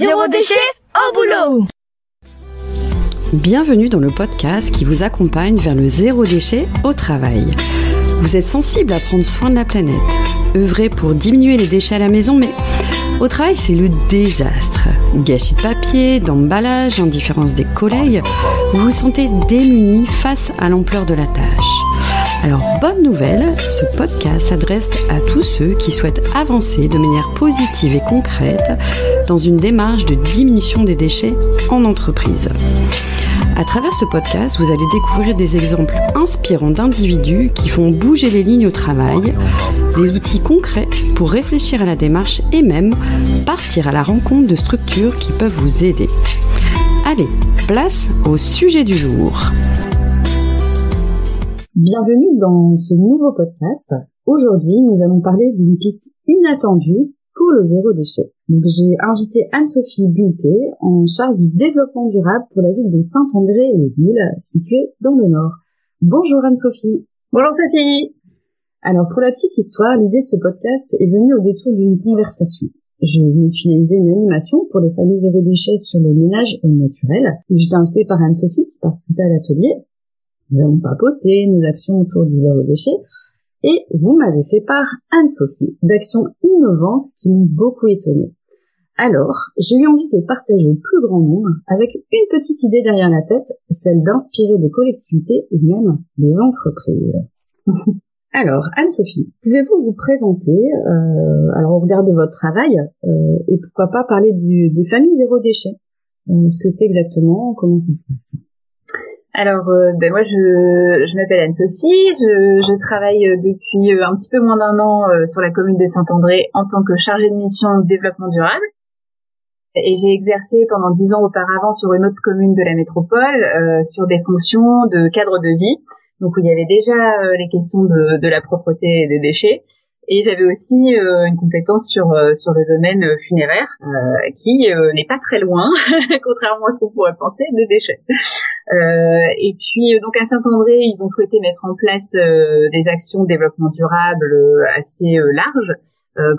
Zéro déchet au boulot. Bienvenue dans le podcast qui vous accompagne vers le zéro déchet au travail. Vous êtes sensible à prendre soin de la planète, œuvrer pour diminuer les déchets à la maison, mais au travail c'est le désastre. Gâchis de papier, d'emballage, indifférence des collègues, vous vous sentez démuni face à l'ampleur de la tâche. Alors, bonne nouvelle, ce podcast s'adresse à tous ceux qui souhaitent avancer de manière positive et concrète dans une démarche de diminution des déchets en entreprise. À travers ce podcast, vous allez découvrir des exemples inspirants d'individus qui font bouger les lignes au travail, des outils concrets pour réfléchir à la démarche et même partir à la rencontre de structures qui peuvent vous aider. Allez, place au sujet du jour. Bienvenue dans ce nouveau podcast. Aujourd'hui, nous allons parler d'une piste inattendue pour le zéro déchet. Donc, j'ai invité Anne-Sophie Bulté, en charge du développement durable pour la ville de Saint-André-les-Villes, située dans le Nord. Bonjour Anne-Sophie. Bonjour Sophie. Alors, pour la petite histoire, l'idée de ce podcast est venue au détour d'une conversation. Je venais de finaliser une animation pour les familles zéro déchet sur le ménage au naturel. J'étais invitée par Anne-Sophie qui participait à l'atelier. Nous avons papoté nos actions autour du zéro déchet et vous m'avez fait part, Anne-Sophie, d'actions innovantes qui m'ont beaucoup étonnée. Alors, j'ai eu envie de partager au plus grand nombre avec une petite idée derrière la tête, celle d'inspirer des collectivités ou même des entreprises. Alors, Anne-Sophie, pouvez-vous vous présenter, alors au regard de votre travail, et pourquoi pas parler des familles zéro déchet, ce que c'est exactement, comment ça se passe? Alors, moi, je m'appelle Anne-Sophie. Je travaille depuis un petit peu moins d'un an sur la commune de Saint-André en tant que chargée de mission développement durable. Et j'ai exercé pendant 10 ans auparavant sur une autre commune de la métropole sur des fonctions de cadre de vie, donc où il y avait déjà les questions de la propreté et des déchets. Et j'avais aussi une compétence sur le domaine funéraire qui n'est pas très loin, contrairement à ce qu'on pourrait penser, des déchets. Et puis donc à Saint-André, ils ont souhaité mettre en place des actions de développement durable assez larges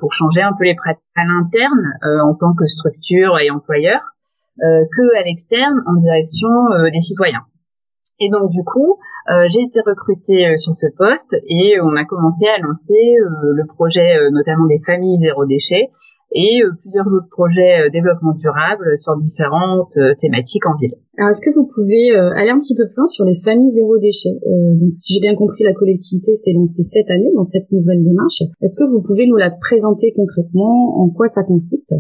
pour changer un peu les pratiques à l'interne en tant que structure et employeur que à l'externe en direction des citoyens. Et donc du coup, j'ai été recrutée sur ce poste et on a commencé à lancer le projet notamment des familles zéro déchet et plusieurs autres projets développement durable sur différentes thématiques en ville. Alors, est-ce que vous pouvez aller un petit peu plus loin sur les familles zéro déchet? Donc, si j'ai bien compris, la collectivité s'est lancée cette année dans cette nouvelle démarche. Est-ce que vous pouvez nous la présenter concrètement, en quoi ça consiste?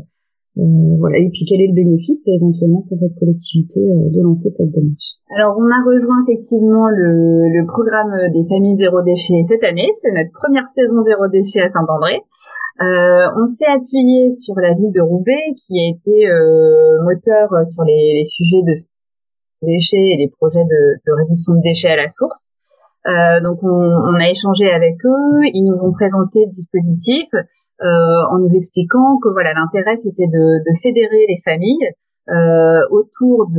Voilà, et puis quel est le bénéfice éventuellement pour votre collectivité de lancer cette démarche? Alors on a rejoint effectivement le programme des familles zéro déchet cette année, c'est notre première saison zéro déchet à Saint-André. On s'est appuyé sur la ville de Roubaix qui a été moteur sur les sujets de déchets et les projets de réduction de déchets à la source. Donc on a échangé avec eux, ils nous ont présenté le dispositif en nous expliquant que voilà, l'intérêt c'était de fédérer les familles autour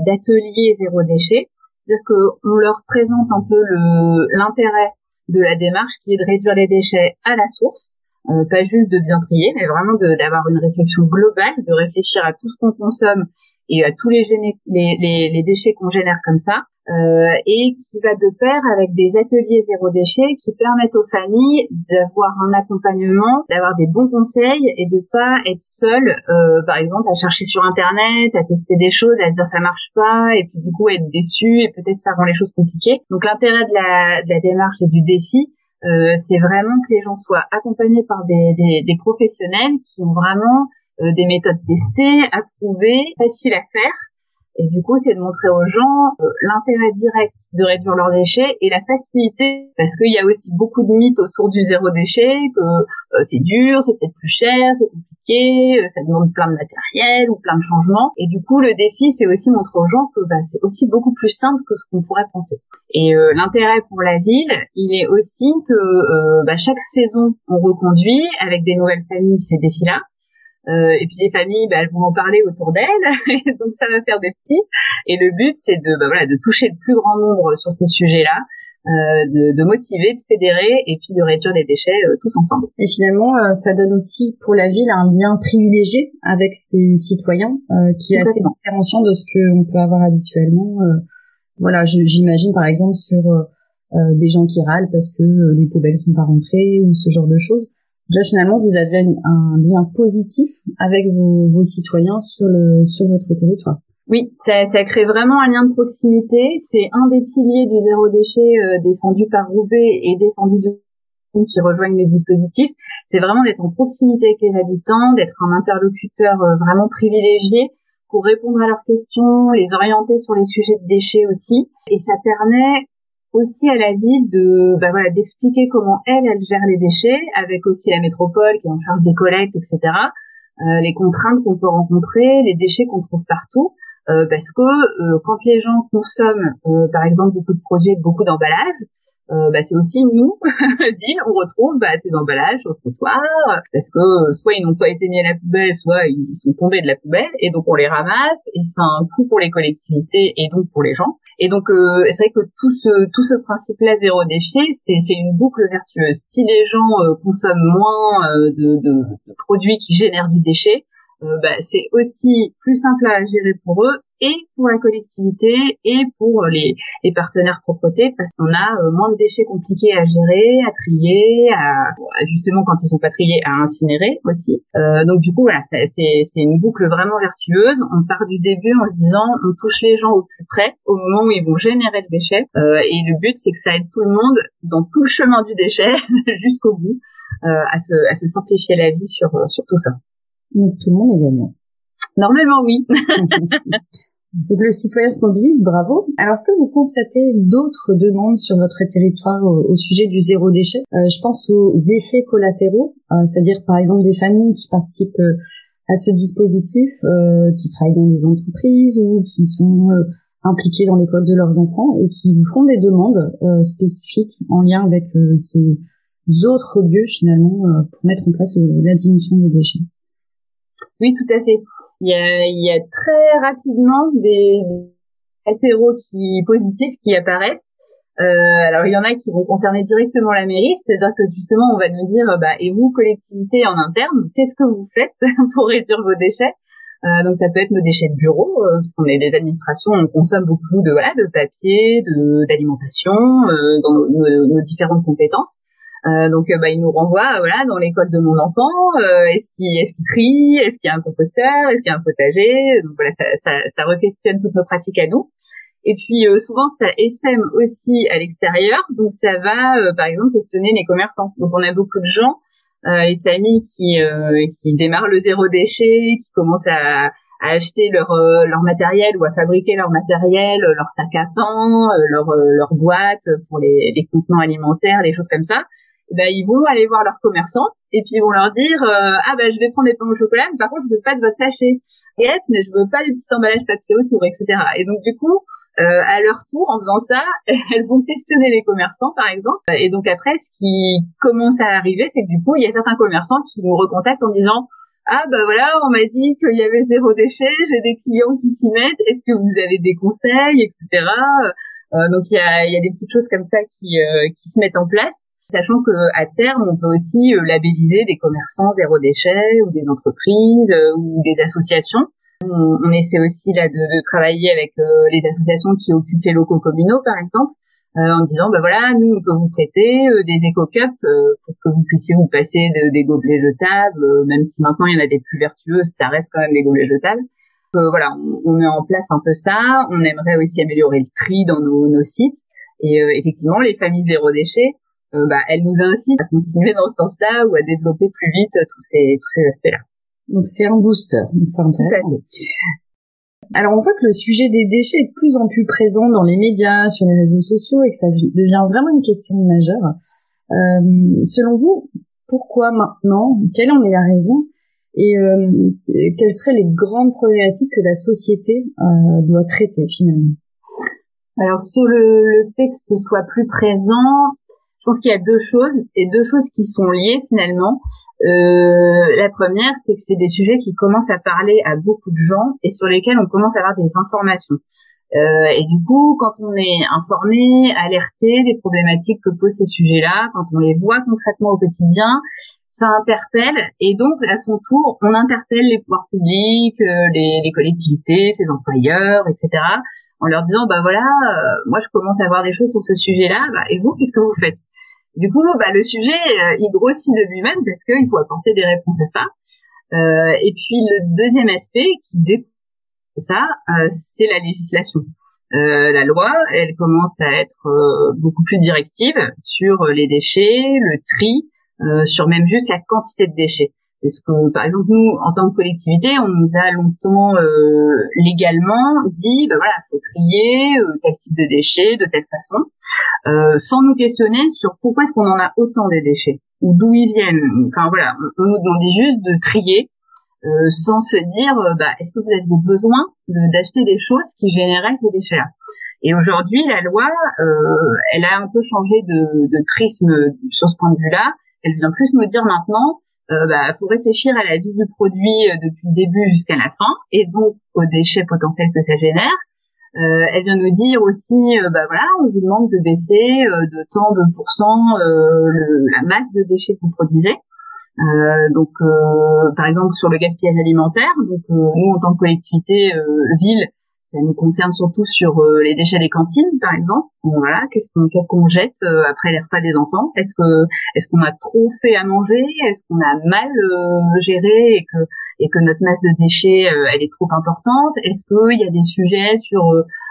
d'ateliers zéro déchet, c'est-à-dire qu'on leur présente un peu l'intérêt de la démarche qui est de réduire les déchets à la source, pas juste de bien trier, mais vraiment d'avoir une réflexion globale, de réfléchir à tout ce qu'on consomme et à tous les déchets qu'on génère comme ça. Et qui va de pair avec des ateliers zéro déchet qui permettent aux familles d'avoir un accompagnement, d'avoir des bons conseils et de pas être seul, par exemple, à chercher sur Internet, à tester des choses, à se dire ça marche pas, et puis du coup être déçu et peut-être ça rend les choses compliquées. Donc l'intérêt de la démarche et du défi, c'est vraiment que les gens soient accompagnés par des professionnels qui ont vraiment des méthodes testées, approuvées, faciles à faire. Et du coup, c'est de montrer aux gens l'intérêt direct de réduire leurs déchets et la facilité, parce qu'il y a aussi beaucoup de mythes autour du zéro déchet, que c'est dur, c'est peut-être plus cher, c'est compliqué, ça demande plein de matériel ou plein de changements. Et du coup, le défi, c'est aussi montrer aux gens que c'est aussi beaucoup plus simple que ce qu'on pourrait penser. Et l'intérêt pour la ville, il est aussi que chaque saison, on reconduit avec des nouvelles familles ces défis-là. Et puis les familles, elles vont en parler autour d'elles, donc ça va faire des petits. Et le but, c'est de toucher le plus grand nombre sur ces sujets-là, de motiver, de fédérer et puis de réduire les déchets tous ensemble. Et finalement, ça donne aussi pour la ville un lien privilégié avec ses citoyens qui est assez différenciant de ce qu'on peut avoir habituellement. Voilà, j'imagine par exemple sur des gens qui râlent parce que les poubelles sont pas rentrées ou ce genre de choses. Là, finalement, vous avez un lien positif avec vos citoyens sur votre territoire. Oui, ça crée vraiment un lien de proximité. C'est un des piliers du zéro déchet défendu par Roubaix et défendu qui rejoignent le dispositif. C'est vraiment d'être en proximité avec les habitants, d'être un interlocuteur vraiment privilégié pour répondre à leurs questions, les orienter sur les sujets de déchets aussi. Et ça permet aussi à la ville d'expliquer comment elle gère les déchets, avec aussi la métropole qui est en charge des collectes, etc. Les contraintes qu'on peut rencontrer, les déchets qu'on trouve partout. Parce que quand les gens consomment, par exemple, beaucoup de produits avec beaucoup d'emballages, c'est aussi nous, ville, on retrouve ces emballages au trottoir, parce que soit ils n'ont pas été mis à la poubelle, soit ils sont tombés de la poubelle, et donc on les ramasse, et c'est un coût pour les collectivités et donc pour les gens. Et donc c'est vrai que tout ce principe-là zéro déchet, c'est une boucle vertueuse. Si les gens consomment moins de produits qui génèrent du déchet, c'est aussi plus simple à gérer pour eux et pour la collectivité et pour les partenaires propreté, parce qu'on a moins de déchets compliqués à gérer, à trier, justement quand ils sont pas triés, à incinérer aussi. Donc du coup voilà, c'est une boucle vraiment vertueuse. On part du début en se disant on touche les gens au plus près, au moment où ils vont générer le déchet, et le but c'est que ça aide tout le monde dans tout le chemin du déchet jusqu'au bout, à se simplifier la vie sur tout ça. Donc tout le monde est gagnant. Normalement, oui. Donc le citoyen se mobilise, bravo. Alors est-ce que vous constatez d'autres demandes sur votre territoire au sujet du zéro déchet? Je pense aux effets collatéraux, c'est-à-dire par exemple des familles qui participent à ce dispositif, qui travaillent dans des entreprises ou qui sont impliquées dans l'école de leurs enfants et qui vous font des demandes spécifiques en lien avec ces autres lieux finalement pour mettre en place la diminution des déchets. Oui, tout à fait. Il y a très rapidement des hétéros positifs qui apparaissent. Alors il y en a qui vont concerner directement la mairie, c'est-à-dire que justement on va nous dire et vous collectivité en interne, qu'est-ce que vous faites pour réduire vos déchets? Donc ça peut être nos déchets de bureau, puisqu'on est des administrations, on consomme beaucoup de papier, d'alimentation, dans nos différentes compétences. Donc il nous renvoie dans l'école de mon enfant, est-ce qu'il trie, est-ce qu'il y a un composteur, est-ce qu'il y a un potager. Donc voilà, ça re-questionne toutes nos pratiques à nous. Et puis souvent ça essaime aussi à l'extérieur, donc ça va par exemple questionner les commerçants. Donc on a beaucoup de gens, les familles qui démarrent le zéro déchet, qui commencent à acheter leur matériel ou à fabriquer leur matériel, leur sac à pain, leur boîte pour les contenants alimentaires, les choses comme ça. Ils vont aller voir leurs commerçants et puis ils vont leur dire je vais prendre des pains au chocolat, mais par contre je veux pas de votre sachet, mais je veux pas des petits emballages papier autour, etc. Et donc du coup à leur tour, en faisant ça, elles vont questionner les commerçants par exemple. Et donc après ce qui commence à arriver, c'est que du coup il y a certains commerçants qui nous recontactent en disant on m'a dit qu'il y avait zéro déchet, j'ai des clients qui s'y mettent, est-ce que vous avez des conseils, etc. Donc il y a des petites choses comme ça qui se mettent en place. Sachant que à terme, on peut aussi labelliser des commerçants zéro déchet ou des entreprises ou des associations. On essaie aussi là de travailler avec les associations qui occupent les locaux communaux, par exemple, en disant nous on peut vous prêter des éco-cups pour que vous puissiez vous passer des gobelets jetables, même si maintenant il y en a des plus vertueux, ça reste quand même des gobelets jetables. On met en place un peu ça. On aimerait aussi améliorer le tri dans nos sites. Et effectivement, les familles zéro déchet, elle nous incite à continuer dans ce sens-là ou à développer plus vite tous ces aspects-là. Donc c'est un booster, donc c'est intéressant. Alors on voit que le sujet des déchets est de plus en plus présent dans les médias, sur les réseaux sociaux et que ça devient vraiment une question majeure. Selon vous, pourquoi maintenant? Quelle en est la raison? Et quelles seraient les grandes problématiques que la société doit traiter finalement? Alors sur le fait que ce soit plus présent, je pense qu'il y a deux choses qui sont liées finalement. La première, c'est que c'est des sujets qui commencent à parler à beaucoup de gens et sur lesquels on commence à avoir des informations. Et du coup, quand on est informé, alerté des problématiques que posent ces sujets-là, quand on les voit concrètement au quotidien, ça interpelle, et donc à son tour, on interpelle les pouvoirs publics, les collectivités, ses employeurs, etc., en leur disant voilà, moi je commence à voir des choses sur ce sujet-là, et vous, qu'est-ce que vous faites? Du coup, le sujet il grossit de lui-même parce qu'il faut apporter des réponses à ça. Et puis le deuxième aspect qui découle de ça, c'est la législation. La loi, elle commence à être beaucoup plus directive sur les déchets, le tri, sur même juste la quantité de déchets. Parce que, par exemple, nous, en tant que collectivité, on nous a longtemps légalement dit, voilà, faut trier tel type de déchets de telle façon, sans nous questionner sur pourquoi est-ce qu'on en a autant des déchets ou d'où ils viennent. Enfin voilà, on nous demandait juste de trier, sans se dire, est-ce que vous aviez besoin d'acheter des choses qui généraient ces déchets-là. Et aujourd'hui, la loi, elle a un peu changé de prisme sur ce point de vue-là. Elle vient plus nous dire maintenant, faut réfléchir à la vie du produit depuis le début jusqu'à la fin, et donc aux déchets potentiels que ça génère. Elle vient nous dire aussi, voilà, on vous demande de baisser de tant de pourcents la masse de déchets que vous produisez. Donc, par exemple, sur le gaspillage alimentaire, donc nous en tant que collectivité ville, ça nous concerne surtout sur les déchets des cantines, par exemple. Donc, voilà, qu'est-ce qu'on jette après les repas des enfants? Est-ce qu'on a trop fait à manger? Est-ce qu'on a mal géré et que notre masse de déchets elle est trop importante? Est-ce qu'il y a des sujets sur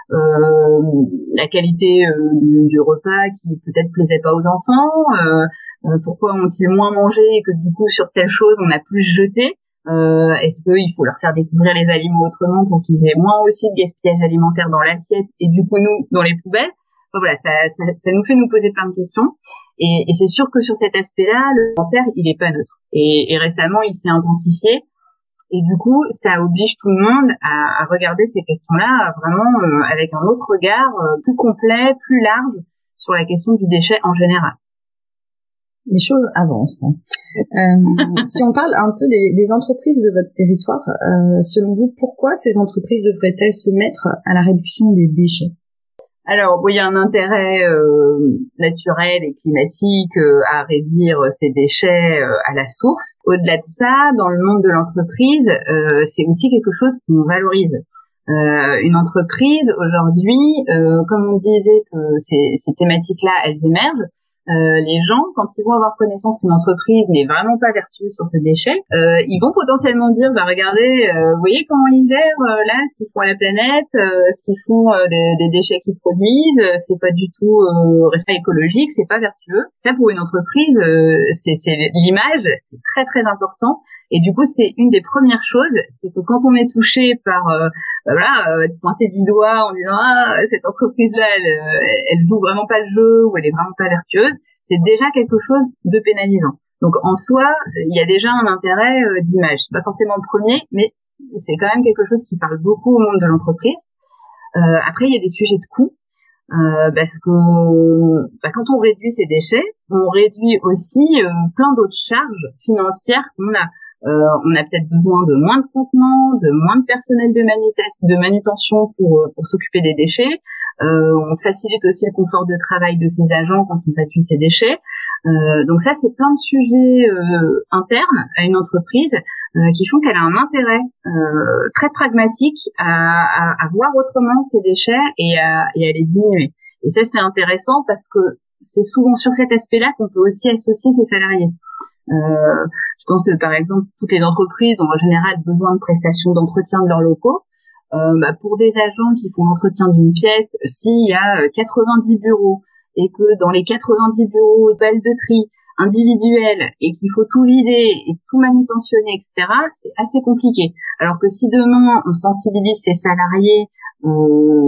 la qualité du repas qui peut-être plaisait pas aux enfants? Pourquoi ont-ils moins mangé et que du coup sur telle chose on a plus jeté? Est-ce qu'il faut leur faire découvrir les aliments autrement pour qu'ils aient moins aussi de gaspillage alimentaire dans l'assiette et du coup nous dans les poubelles? Enfin, voilà, ça nous fait nous poser plein de questions, et c'est sûr que sur cet aspect-là, le alimentaire il est pas neutre, et récemment il s'est intensifié, et du coup ça oblige tout le monde à regarder ces questions-là vraiment avec un autre regard plus complet, plus large sur la question du déchet en général. Les choses avancent. Si on parle un peu des entreprises de votre territoire, selon vous, pourquoi ces entreprises devraient-elles se mettre à la réduction des déchets? Alors, il y a un intérêt naturel et climatique à réduire ces déchets à la source. Au-delà de ça, dans le monde de l'entreprise, c'est aussi quelque chose qu'on valorise. Une entreprise, aujourd'hui, comme on disait que ces thématiques-là, elles émergent, les gens, quand ils vont avoir connaissance qu'une entreprise n'est vraiment pas vertueuse sur ces déchets, ils vont potentiellement dire, regardez, vous voyez comment ils gèrent là, ce qu'ils font à la planète, ce qu'ils font des déchets qu'ils produisent, c'est pas du tout respect écologique, c'est pas vertueux. Ça, pour une entreprise, c'est l'image, c'est très très important. Et du coup, c'est une des premières choses, c'est que quand on est touché par pointer du doigt en disant cette entreprise-là, elle joue vraiment pas le jeu, ou elle est vraiment pas vertueuse, c'est déjà quelque chose de pénalisant. Donc en soi, il y a déjà un intérêt d'image. C'est pas forcément le premier, mais c'est quand même quelque chose qui parle beaucoup au monde de l'entreprise. Après, il y a des sujets de coût, parce que quand on réduit ces déchets, on réduit aussi plein d'autres charges financières qu'on a. On a peut-être besoin de moins de contenants, de moins de personnel de manutention pour s'occuper des déchets. On facilite aussi le confort de travail de ses agents quand on réduit ces déchets. Donc ça, c'est plein de sujets internes à une entreprise qui font qu'elle a un intérêt très pragmatique à voir autrement ces déchets et à les diminuer. Et ça, c'est intéressant parce que c'est souvent sur cet aspect-là qu'on peut aussi associer ses salariés. Je pense par exemple toutes les entreprises ont en général besoin de prestations d'entretien de leurs locaux. Pour des agents qui font l'entretien d'une pièce, s'il y a 90 bureaux et que dans les 90 bureaux, une pelle de tri individuelle et qu'il faut tout vider et tout manutentionner, etc., c'est assez compliqué. Alors que si demain on sensibilise ses salariés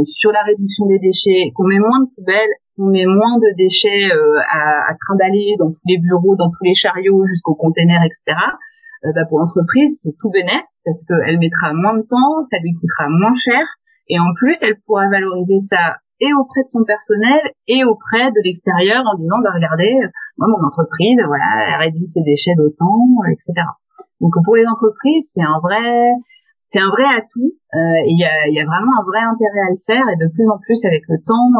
sur la réduction des déchets, qu'on met moins de poubelles, qu'on met moins de déchets à trimballer dans tous les bureaux, dans tous les chariots jusqu'aux containers, etc., pour l'entreprise, c'est tout bénef parce qu'elle mettra moins de temps, ça lui coûtera moins cher, et en plus, elle pourra valoriser ça et auprès de son personnel et auprès de l'extérieur en disant, regardez, moi, mon entreprise, voilà, elle réduit ses déchets d'autant, etc. Donc, pour les entreprises, c'est un vrai c'est un vrai atout, et il y a vraiment un vrai intérêt à le faire, et de plus en plus avec le temps,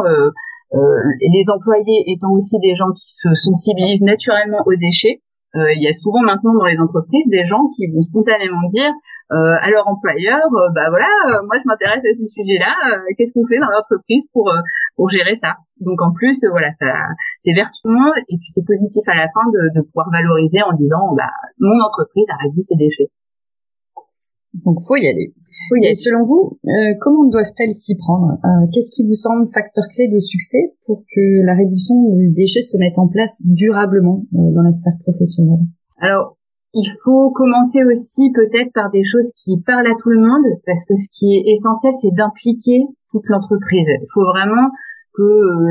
les employés étant aussi des gens qui se sensibilisent naturellement aux déchets. Il y a souvent maintenant dans les entreprises des gens qui vont spontanément dire à leur employeur, moi je m'intéresse à ce sujet-là, qu'est-ce qu'on fait dans l'entreprise pour gérer ça. Donc en plus, ça c'est vers tout le monde, et puis c'est positif à la fin de pouvoir valoriser en disant mon entreprise a réduit ses déchets. Donc faut y aller. Et selon vous, comment doivent-elles s'y prendre? Qu'est-ce qui vous semble facteur clé de succès pour que la réduction des déchets se mette en place durablement dans la sphère professionnelle? Alors, il faut commencer aussi peut-être par des choses qui parlent à tout le monde, parce que ce qui est essentiel, c'est d'impliquer toute l'entreprise. Il faut vraiment que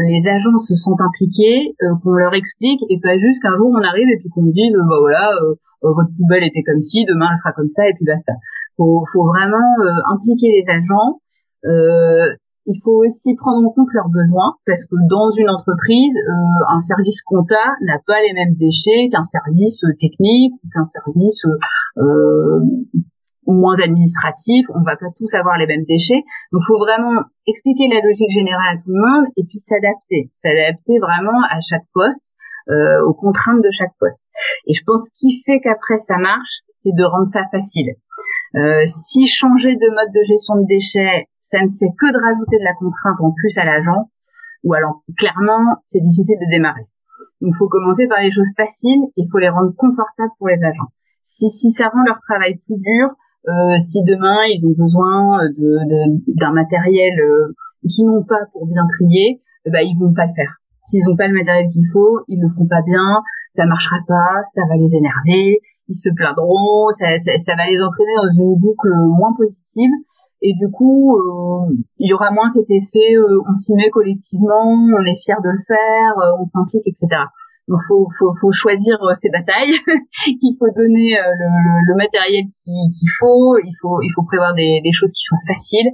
les agents se sentent impliqués, qu'on leur explique, et pas juste qu'un jour on arrive et puis qu'on me dise votre poubelle était comme ci, demain elle sera comme ça, et puis basta. Faut vraiment impliquer les agents. Il faut aussi prendre en compte leurs besoins, parce que dans une entreprise, un service compta n'a pas les mêmes déchets qu'un service technique ou qu'un service moins administratif. On va pas tous avoir les mêmes déchets. Donc, il faut vraiment expliquer la logique générale à tout le monde et puis s'adapter vraiment à chaque poste, aux contraintes de chaque poste. Et je pense qu'il fait qu'après ça marche, c'est de rendre ça facile. Si changer de mode de gestion de déchets, ça ne fait que de rajouter de la contrainte en plus à l'agent, ou alors clairement, c'est difficile de démarrer. Donc, il faut commencer par les choses faciles, il faut les rendre confortables pour les agents. Si ça rend leur travail plus dur, si demain ils ont besoin d'un matériel qu'ils n'ont pas pour bien trier, ils vont pas le faire. S'ils n'ont pas le matériel qu'il faut, ils le font pas bien, ça marchera pas, ça va les énerver, ils se plaindront, ça va les entraîner dans une boucle moins positive. Et du coup, il y aura moins cet effet, on s'y met collectivement, on est fier de le faire, on s'implique, etc. Donc, faut choisir ses batailles. Il faut donner le matériel qu'il faut. Il faut prévoir des choses qui sont faciles,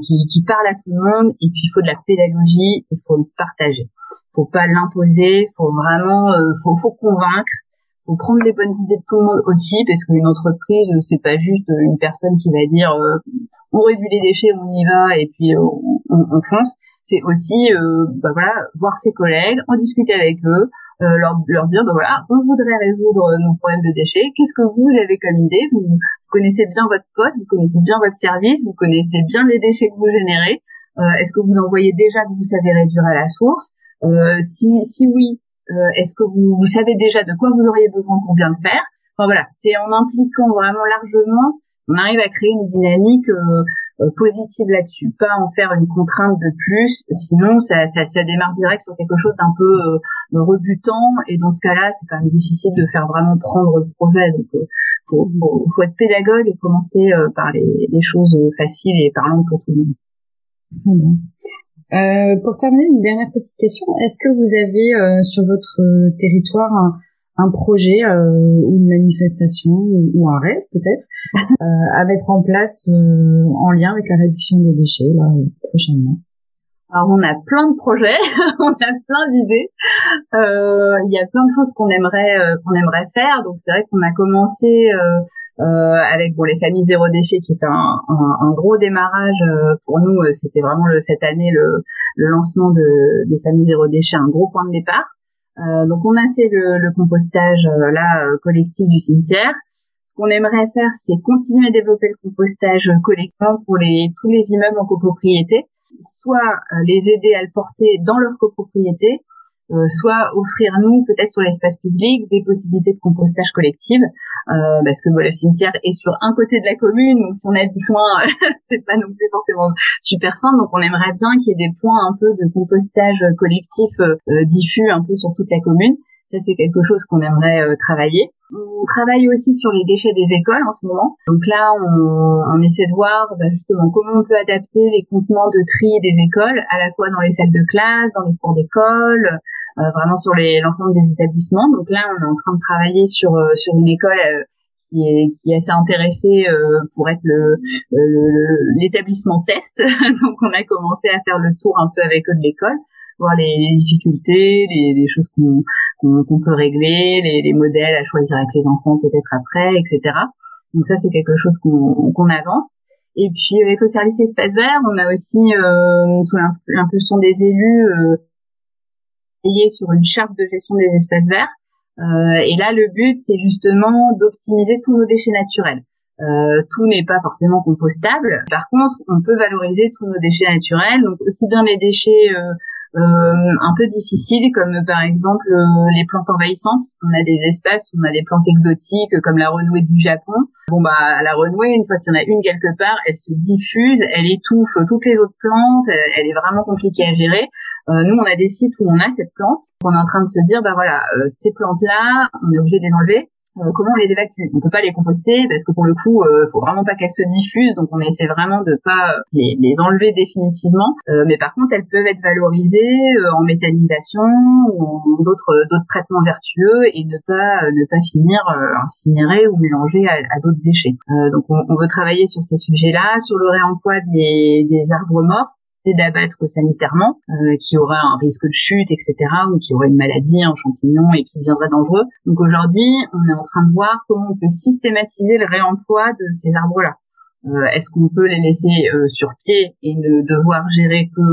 qui parlent à tout le monde. Et puis, il faut de la pédagogie. Il faut le partager. Faut pas l'imposer. Faut vraiment, faut convaincre. Faut prendre les bonnes idées de tout le monde aussi, parce qu'une entreprise, c'est pas juste une personne qui va dire on réduit les déchets, on y va et puis on fonce. C'est aussi voir ses collègues, en discuter avec eux, leur dire on voudrait résoudre nos problèmes de déchets. Qu'est-ce que vous avez comme idée? Vous connaissez bien votre poste, vous connaissez bien votre service, vous connaissez bien les déchets que vous générez. Est-ce que vous en voyez déjà que vous savez réduire à la source? Si oui, est-ce que vous savez déjà de quoi vous auriez besoin pour bien le faire? Enfin voilà, c'est en impliquant vraiment largement, on arrive à créer une dynamique positive là-dessus, pas en faire une contrainte de plus, sinon ça démarre direct sur quelque chose d'un peu rebutant, et dans ce cas-là, c'est quand même difficile de faire vraiment prendre le projet. Donc faut être pédagogue et commencer par les choses faciles et parlantes pour tout le monde. Très bien. Pour terminer, une dernière petite question. Est-ce que vous avez sur votre territoire un projet ou une manifestation ou un rêve peut-être à mettre en place en lien avec la réduction des déchets là, prochainement? Alors on a plein de projets, on a plein d'idées. Il y a plein de choses qu'on aimerait faire. Donc c'est vrai qu'on a commencé avec les familles zéro déchet, qui est un gros démarrage pour nous. C'était vraiment cette année le lancement des familles zéro déchet, un gros point de départ. Donc on a fait le compostage collectif du cimetière. Ce qu'on aimerait faire, c'est continuer à développer le compostage collectif pour tous les immeubles en copropriété, soit les aider à le porter dans leur copropriété, soit offrir nous peut-être sur l'espace public des possibilités de compostage collectif, parce que le cimetière est sur un côté de la commune, donc si on habite loin, c'est pas non plus forcément super simple. Donc on aimerait bien qu'il y ait des points un peu de compostage collectif diffus un peu sur toute la commune. Ça, c'est quelque chose qu'on aimerait travailler. On travaille aussi sur les déchets des écoles en ce moment. Donc là, on essaie de voir justement comment on peut adapter les contenants de tri des écoles, à la fois dans les salles de classe, dans les cours d'école, vraiment sur l'ensemble des établissements. Donc là, on est en train de travailler sur une école qui est assez intéressée pour être l'établissement test. Donc on a commencé à faire le tour un peu avec eux de l'école, voir les difficultés, les choses qu'on peut régler, les modèles à choisir avec les enfants peut-être après, etc. Donc ça, c'est quelque chose qu'on avance. Et puis avec le service espace vert, on a aussi, sous l'impulsion des élus, travaillé sur une charte de gestion des espaces verts. Et là, le but, c'est justement d'optimiser tous nos déchets naturels. Tout n'est pas forcément compostable. Par contre, on peut valoriser tous nos déchets naturels, donc aussi bien les déchets un peu difficiles, comme par exemple les plantes envahissantes. On a des espaces où on a des plantes exotiques comme la renouée du Japon. La renouée, une fois qu'il y en a une quelque part, elle se diffuse, elle étouffe toutes les autres plantes, elle est vraiment compliquée à gérer. Nous, on a des sites où on a cette plante. On est en train de se dire, ces plantes-là, on est obligé de les enlever. Comment on les évacue? On peut pas les composter parce que pour le coup, faut vraiment pas qu'elles se diffusent, donc on essaie vraiment de pas les enlever définitivement. Mais par contre, elles peuvent être valorisées en méthanisation ou en d'autres traitements vertueux et ne pas finir incinérées ou mélangées à d'autres déchets. Donc on veut travailler sur ces sujets-là, sur le réemploi des arbres morts, d'abattre sanitairement, qui aura un risque de chute, etc., ou qui aurait une maladie, un champignon et qui deviendrait dangereux. Donc aujourd'hui, on est en train de voir comment on peut systématiser le réemploi de ces arbres-là. Est-ce qu'on peut les laisser sur pied et ne devoir gérer que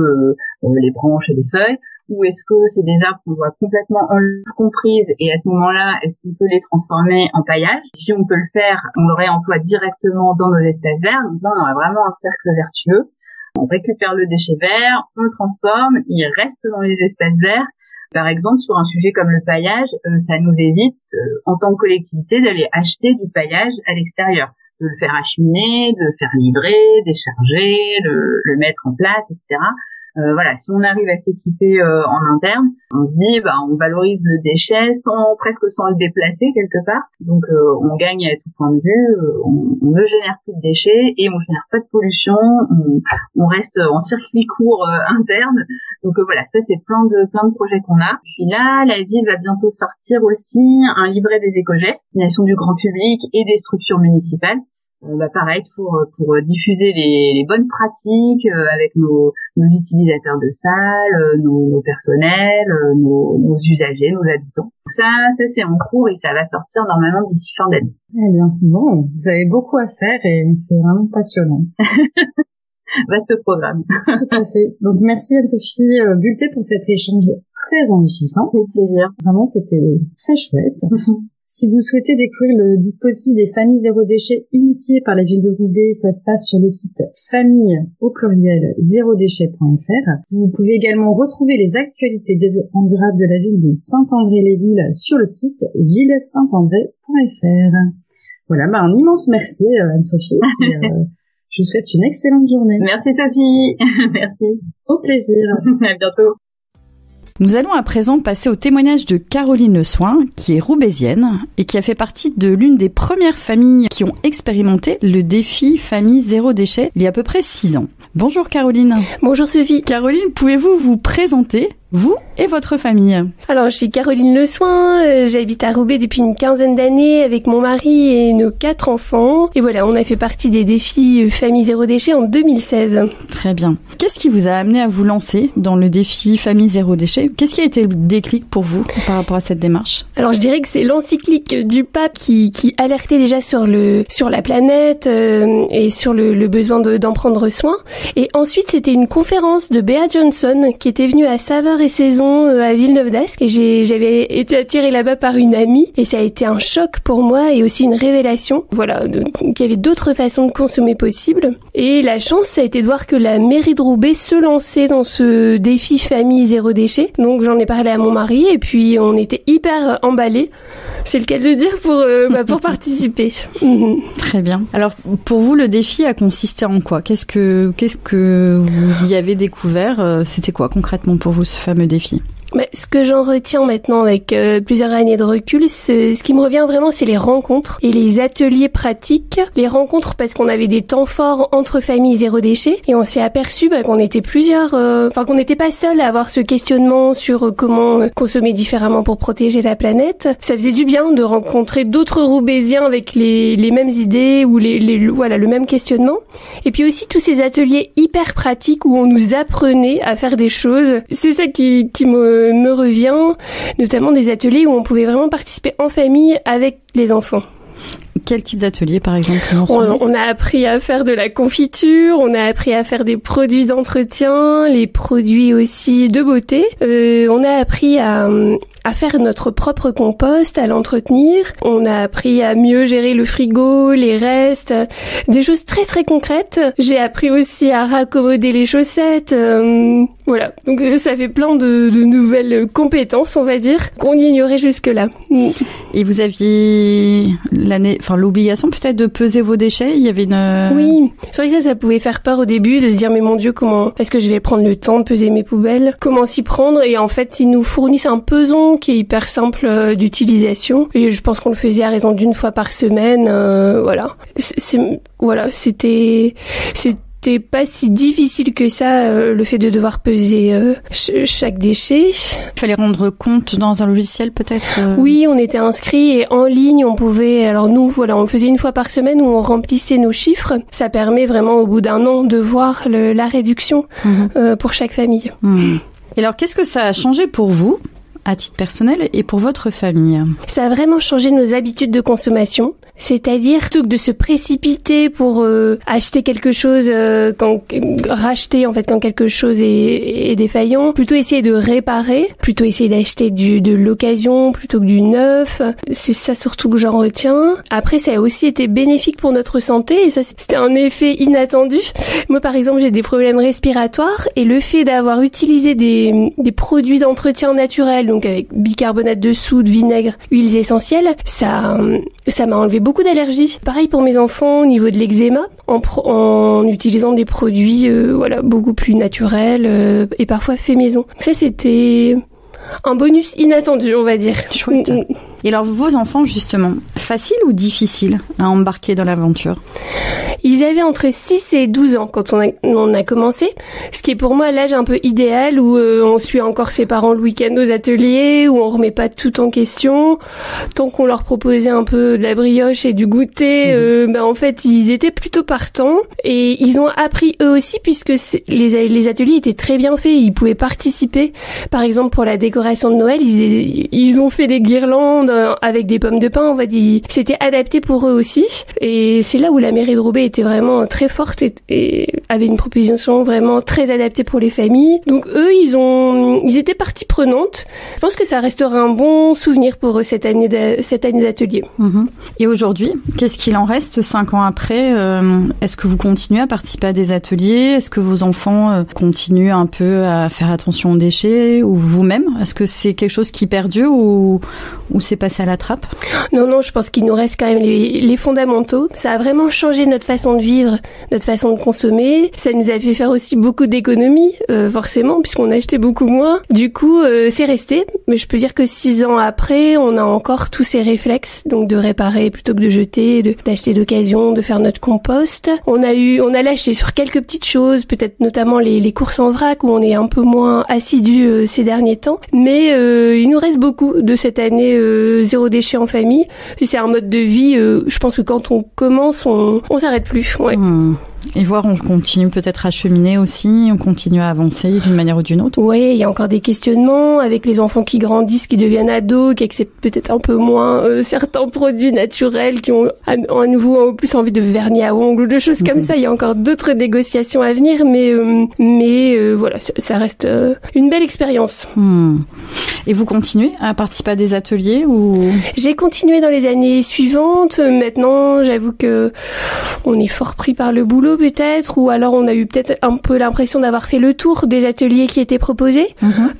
les branches et les feuilles, ou est-ce que c'est des arbres qu'on doit complètement comprises et à ce moment-là, est-ce qu'on peut les transformer en paillage? Si on peut le faire, on le réemploie directement dans nos espaces verts. Donc là, on aurait vraiment un cercle vertueux. On récupère le déchet vert, on le transforme, il reste dans les espaces verts. Par exemple, sur un sujet comme le paillage, ça nous évite, en tant que collectivité, d'aller acheter du paillage à l'extérieur, de le faire acheminer, de le faire livrer, décharger, le mettre en place, etc. Si on arrive à s'équiper en interne, on se dit on valorise le déchet presque sans le déplacer quelque part. Donc on gagne à tout point de vue, on ne génère plus de déchets et on génère pas de pollution, on reste en circuit court interne. Donc ça c'est plein de projets qu'on a. Puis là, la ville va bientôt sortir aussi un livret des éco-gestes, destination du grand public et des structures municipales. Pareil pour diffuser les bonnes pratiques avec nos utilisateurs de salles, nos personnels, nos usagers, nos habitants. Ça c'est en cours et ça va sortir normalement d'ici fin d'année. Eh bien, bon, vous avez beaucoup à faire et c'est vraiment passionnant. Vaste programme. Tout à fait. Donc merci Anne-Sophie Bulté pour cet échange très enrichissant. Avec plaisir. Vraiment, c'était très chouette. Si vous souhaitez découvrir le dispositif des familles zéro déchet initié par la ville de Roubaix, ça se passe sur le site famille au pluriel zérodéchet.fr. Vous pouvez également retrouver les actualités développement durable de la ville de Saint-André-les-Villes sur le site ville-saint-andré.fr. Voilà, un immense merci Anne-Sophie. Je vous souhaite une excellente journée. Merci Sophie. Merci. Au plaisir. À bientôt. Nous allons à présent passer au témoignage de Caroline Le Soin, qui est roubaisienne et qui a fait partie de l'une des premières familles qui ont expérimenté le défi famille zéro déchet il y a à peu près 6 ans. Bonjour Caroline. Bonjour Sophie. Caroline, pouvez-vous vous présenter, vous et votre famille? Alors, je suis Caroline Le Soin, j'habite à Roubaix depuis une 15aine d'années avec mon mari et nos 4 enfants. Et voilà, on a fait partie des défis Famille Zéro Déchet en 2016. Très bien. Qu'est-ce qui vous a amené à vous lancer dans le défi Famille Zéro Déchet? Qu'est-ce qui a été le déclic pour vous par rapport à cette démarche? Alors, je dirais que c'est l'encyclique du pape qui alertait déjà sur la planète et sur le besoin d'en prendre soin. Et ensuite, c'était une conférence de Bea Johnson qui était venue à Saveurs et Saisons à Villeneuve d'Ascq et j'avais été attirée là-bas par une amie et ça a été un choc pour moi et aussi une révélation. Voilà, qu'il y avait d'autres façons de consommer possibles. Et la chance, ça a été de voir que la mairie de Roubaix se lançait dans ce défi famille zéro déchet. Donc j'en ai parlé à mon mari et puis on était hyper emballés. C'est le cas de le dire pour participer. Très bien. Alors pour vous, le défi a consisté en quoi? Qu'est-ce que vous y avez découvert? C'était quoi concrètement pour vous ce fameux défi? Ce que j'en retiens maintenant avec plusieurs années de recul, ce qui me revient vraiment, c'est les rencontres et les ateliers pratiques. Les rencontres parce qu'on avait des temps forts entre familles zéro déchet et on s'est aperçu qu'on était plusieurs, qu'on n'était pas seuls à avoir ce questionnement sur comment consommer différemment pour protéger la planète. Ça faisait du bien de rencontrer d'autres Roubaisiens avec les mêmes idées ou le même questionnement. Et puis aussi tous ces ateliers hyper pratiques où on nous apprenait à faire des choses. C'est ça qui me revient, notamment des ateliers où on pouvait vraiment participer en famille avec les enfants. Quel type d'atelier, par exemple? On a appris à faire de la confiture, on a appris à faire des produits d'entretien, les produits aussi de beauté. On a appris à faire notre propre compost, à l'entretenir. On a appris à mieux gérer le frigo, les restes, des choses très très concrètes. J'ai appris aussi à raccommoder les chaussettes. Voilà, donc ça fait plein de nouvelles compétences, on va dire, qu'on ignorait jusque-là. Et vous aviez l'obligation peut-être de peser vos déchets? Il y avait Oui, c'est vrai que ça pouvait faire peur au début de se dire mais mon Dieu, comment est-ce que je vais prendre le temps de peser mes poubelles? Comment s'y prendre? Et en fait, ils nous fournissent un pesant qui est hyper simple d'utilisation. Et je pense qu'on le faisait à raison d'une fois par semaine. Voilà, c'était pas si difficile que ça, le fait de devoir peser chaque déchet. Il fallait rendre compte dans un logiciel peut-être? Oui, on était inscrits et en ligne, on pouvait... Alors nous, on le faisait une fois par semaine où on remplissait nos chiffres. Ça permet vraiment au bout d'un an de voir la réduction pour chaque famille. Et alors, qu'est-ce que ça a changé pour vous, à titre personnel, et pour votre famille? Ça a vraiment changé nos habitudes de consommation. C'est-à-dire, plutôt que de se précipiter pour acheter quelque chose, racheter en fait quand quelque chose est défaillant, plutôt essayer de réparer, plutôt essayer d'acheter de l'occasion plutôt que du neuf. C'est ça surtout que j'en retiens. Après, ça a aussi été bénéfique pour notre santé et ça, c'était un effet inattendu. Moi, par exemple, j'ai des problèmes respiratoires et le fait d'avoir utilisé des produits d'entretien naturels, donc avec bicarbonate de soude, vinaigre, huiles essentielles, ça m'a enlevé beaucoup d'allergies. Pareil pour mes enfants au niveau de l'eczéma, en utilisant des produits beaucoup plus naturels et parfois faits maison. Ça, c'était un bonus inattendu, on va dire. Chouette. Et alors, vos enfants, justement, facile ou difficile à embarquer dans l'aventure? Ils avaient entre 6 et 12 ans quand on a commencé, ce qui est pour moi l'âge un peu idéal où on suit encore ses parents le week-end aux ateliers, où on remet pas tout en question. Tant qu'on leur proposait un peu de la brioche et du goûter, en fait, ils étaient plutôt partants et ils ont appris eux aussi puisque les ateliers étaient très bien faits. Ils pouvaient participer. Par exemple, pour la décoration de Noël, ils ont fait des guirlandes avec des pommes de pin. On va dire, c'était adapté pour eux aussi. Et c'est là où la mairie de Roubaix était vraiment très forte et avait une proposition vraiment très adaptée pour les familles. Donc eux, ils étaient partie prenante. Je pense que ça restera un bon souvenir pour eux cette année d'atelier. Et aujourd'hui, qu'est-ce qu'il en reste 5 ans après? Est-ce que vous continuez à participer à des ateliers? Est-ce que vos enfants continuent un peu à faire attention aux déchets? Ou vous-même? Est-ce que c'est quelque chose qui perdure ou c'est passé à la trappe? Non, je pense qu'il nous reste quand même les fondamentaux. Ça a vraiment changé notre façon de vivre, notre façon de consommer. Ça nous a fait faire aussi beaucoup d'économies, forcément, puisqu'on achetait beaucoup moins. Du coup, c'est resté. Mais je peux dire que 6 ans après, on a encore tous ces réflexes, donc de réparer plutôt que de jeter, d'acheter d'occasion, de faire notre compost. On a lâché sur quelques petites choses, peut-être notamment les courses en vrac où on est un peu moins assidu ces derniers temps. Mais il nous reste beaucoup de cette année zéro déchet en famille. C'est un mode de vie. Je pense que quand on commence, on s'arrête plus. Ouais. Et voir, on continue peut-être à cheminer aussi, on continue à avancer d'une manière ou d'une autre. Oui, il y a encore des questionnements avec les enfants qui grandissent, qui deviennent ados, qui acceptent peut-être un peu moins certains produits naturels, qui ont à nouveau plus envie de vernis à ongles ou de choses comme ça. Il y a encore d'autres négociations à venir, mais voilà, ça reste une belle expérience. Et vous continuez à participer à des ateliers ou? J'ai continué dans les années suivantes. Maintenant, j'avoue que on est fort pris par le boulot peut-être, ou alors on a eu peut-être un peu l'impression d'avoir fait le tour des ateliers qui étaient proposés,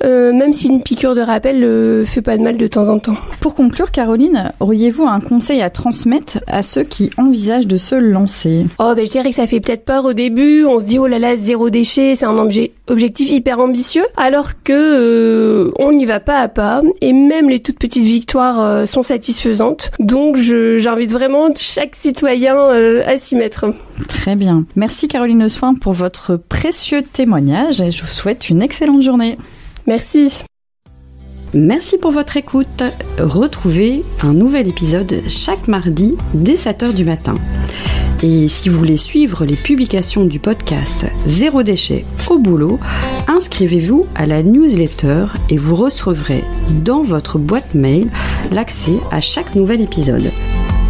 même si une piqûre de rappel fait pas de mal de temps en temps. Pour conclure, Caroline, auriez-vous un conseil à transmettre à ceux qui envisagent de se lancer? Je dirais que ça fait peut-être peur au début, on se dit oh là là, zéro déchet, c'est un objectif hyper ambitieux, alors que on y va pas à pas, et même les toutes petites victoires sont satisfaisantes. Donc j'invite vraiment chaque citoyen à s'y mettre. Très bien. Merci Caroline Ossoin pour votre précieux témoignage et je vous souhaite une excellente journée. Merci. Merci pour votre écoute. Retrouvez un nouvel épisode chaque mardi dès 7h du matin. Et si vous voulez suivre les publications du podcast Zéro déchet au boulot, inscrivez-vous à la newsletter et vous recevrez dans votre boîte mail l'accès à chaque nouvel épisode.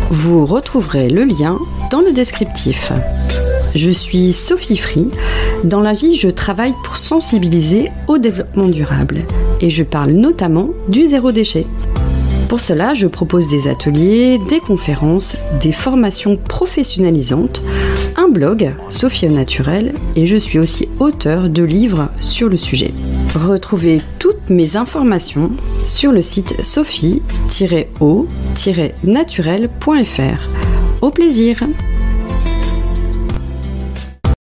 Vous retrouverez le lien dans le descriptif. Je suis Sophie Free. Dans la vie, je travaille pour sensibiliser au développement durable et je parle notamment du zéro déchet. Pour cela, je propose des ateliers, des conférences, des formations professionnalisantes, un blog, Sophie au naturel, et je suis aussi auteure de livres sur le sujet. Retrouvez toutes mes informations sur le site sophie-o-naturel.fr. Au plaisir!